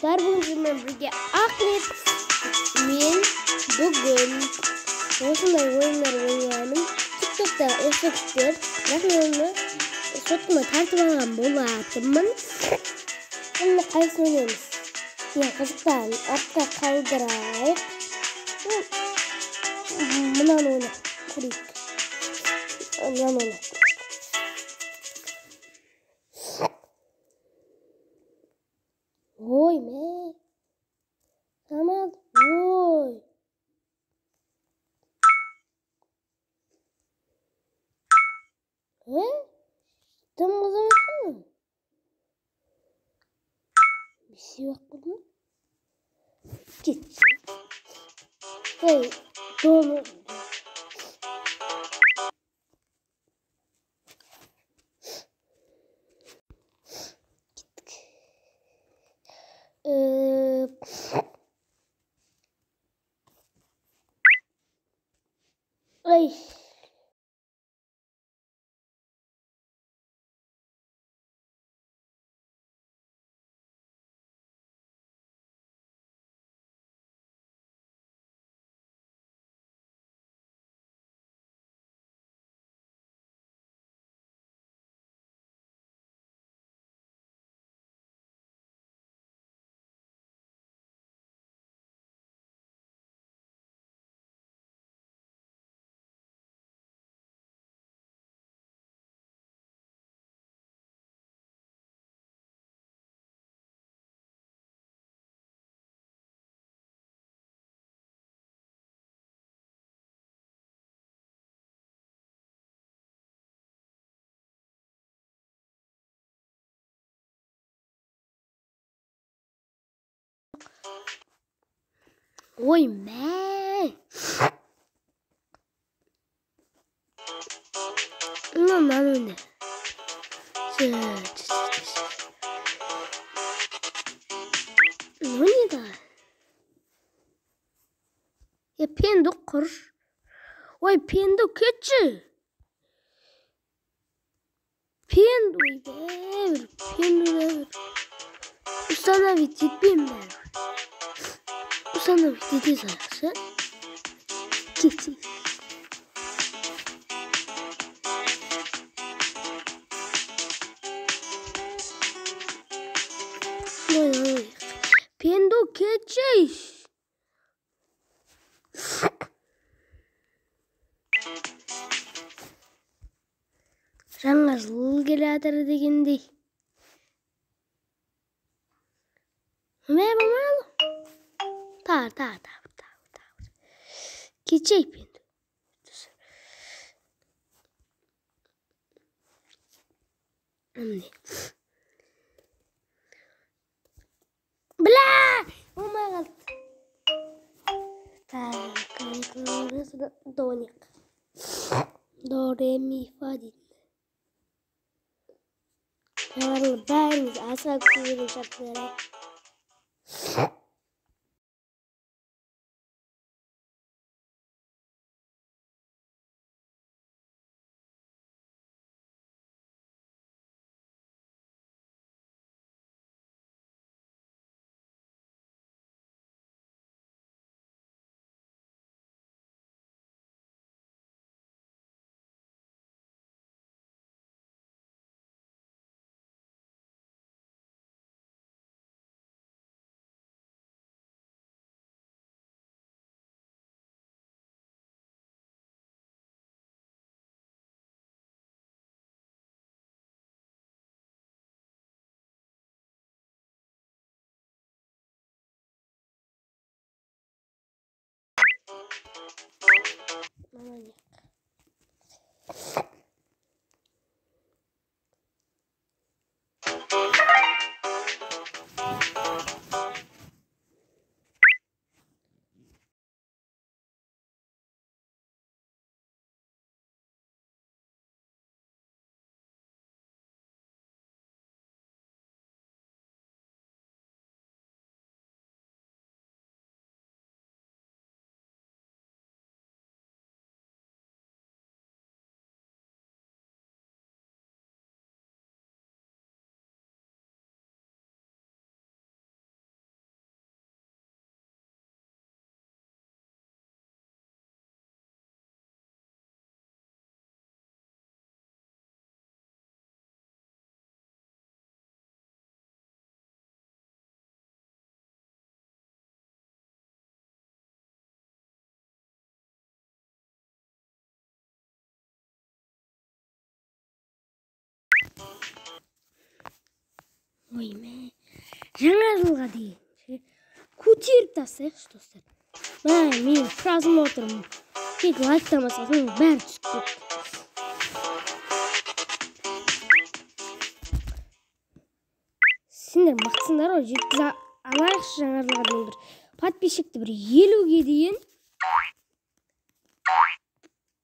arkadaşlar, bugün sizinle birlikte Aklit min bugün osonday oyunlar oynayalım. TikTok'ta efektler raklarını sotuma tartib algan bolatımın. Şimdi qaysi oynayamiz? Ya kızıktan artqa kaldırayıp bundan oynayalım. Kurik. Bundan oynayalım. Oy me. Tamam. Oy. He? Tam o zaman mı? Bir şey yok burada. Git. Hey. Doğru. Ay. Oy me. Não, não. Nonida. Ya pendo kur. Oy pendo keçi. Pendo ver. Pendo ver. Sana bitipim ben. Sana bititi sayası. Keçi. Pendo keçi. Жаңа жыл келе жатыр дегендей. Мә болмайды. Тар. Keçeyip енді. Міне. Бля! Болмай қалды. Так, доник. До, ре, ми, фа дейді. Бәріңіз аса күтуге шарт ойме. Жаңа жылға дейін көтеріп тастайықшы достар. Мен просмотрым тек лайктамасаң бәрі түсіп кетті. Сендер мықтысыңдар ғой, жеткізе алайықшы жаңа жылға дейін бір подписчикті бір 50-ге дейін.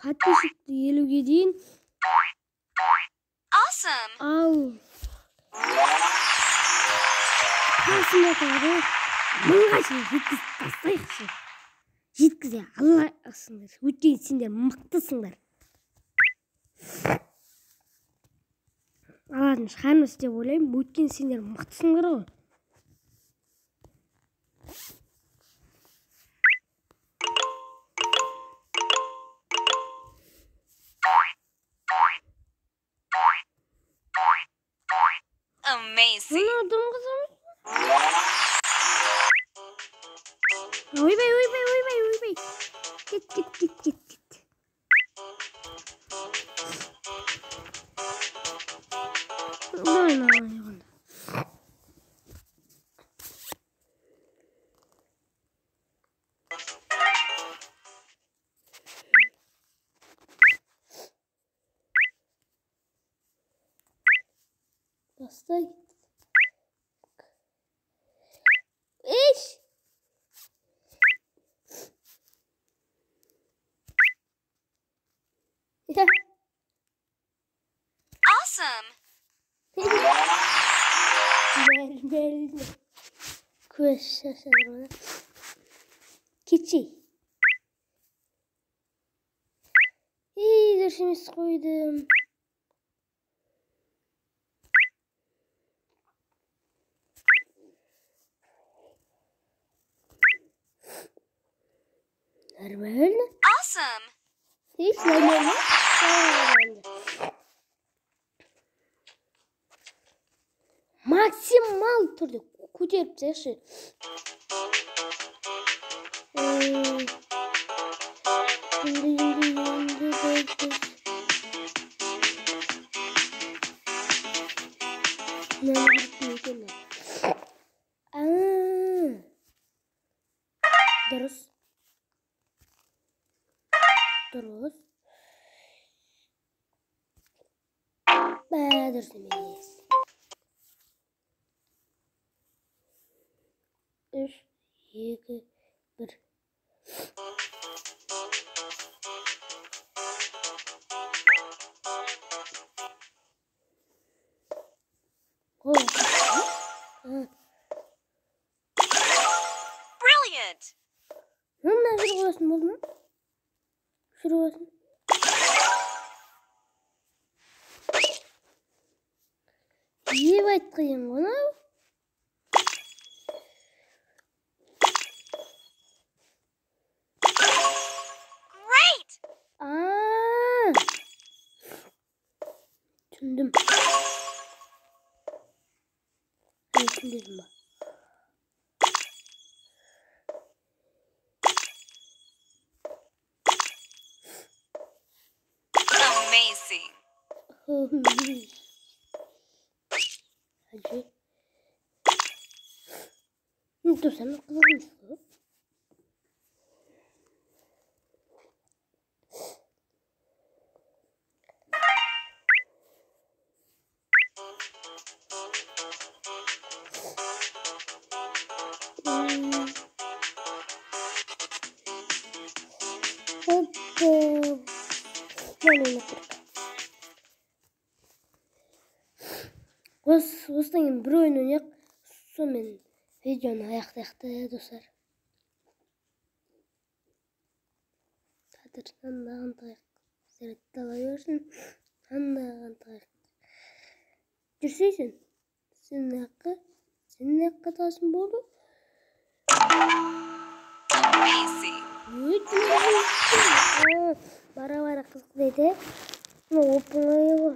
Подписчикті 50-ге дейін. Awesome. Ау. Просмотрды 1000-ға шейін жеткізіп тастайықшы. Жеткізе алайықсыңдар. Өйткені сендер мықтысыңдар. Алатын шығармыз деп ойлаймын. Өйткені сендер мықтысыңдар ғой. Amazing. Мұны дым қызым. Ойбай. Кет. Ойна. Бастай. Иш! Awesome. Bel. Көз шашады ғана. Кетшей. Дұрыс емес қойдым. Нормально. Awesome. Здесь нормально. Максимал түрде көтеріп тастайықшы. Дұрыс. Дұрыс емес. 3, 2, 1. Brilliant. Мына жүріп қойсын болды ма? Жүріп қойсын. Еп айтқайын ғана. Great. Түсіндім. Түсіндім ба? Amazing. Hadi. Dur sen kızmışsın. Осыдан кейін бір ойын ойнайық, сонымен видеоны аяқтайық достар. Қазір андаған тайық. Сәрет ала берсін. Андаған тайық. Жүрсейсің? Сенің аққа тасын болды. Amazing. Бара қызық дейді. Опын ойығы.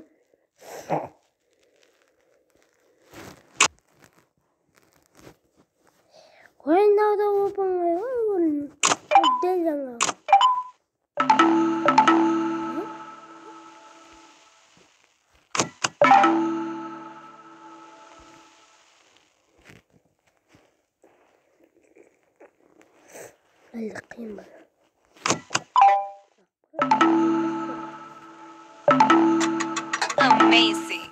Ойындауда опын ойығы. Дәл жаңа. اللي قيمة Amazing.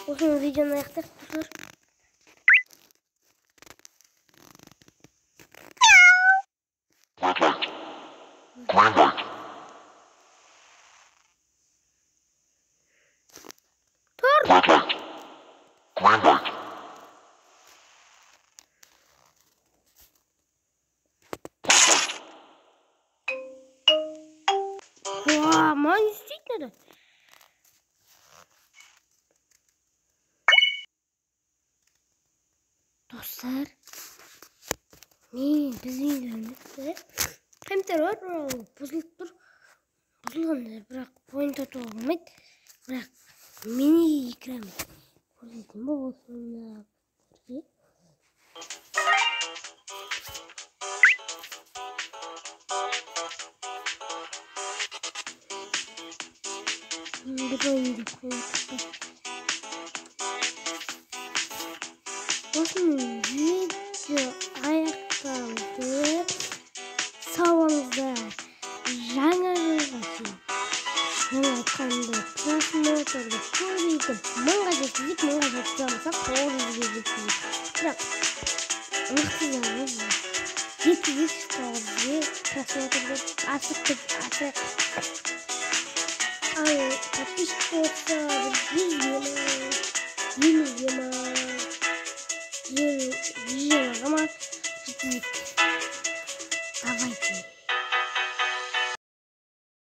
وصلنا فيديونا يختفي ما نسيت ده. Dostlar, bizim yanımızda hem terör bozuldu bırak point atı olmadı bırak mini ikram et. Pozitif olsun ya. Bir oyuncu Bakın video ayakkabı savunuzda жаңа айтқанда просмотрды көбейтіп мыңға жеткізіп мыңға жеткізе алмасақ 900-ге жеткізейік. Бірақ мықтылары жеткізіп просмотрды ашық. Ал подписчик болса 100-ге ма 20-ге ма 100-ға ма жеткізейік.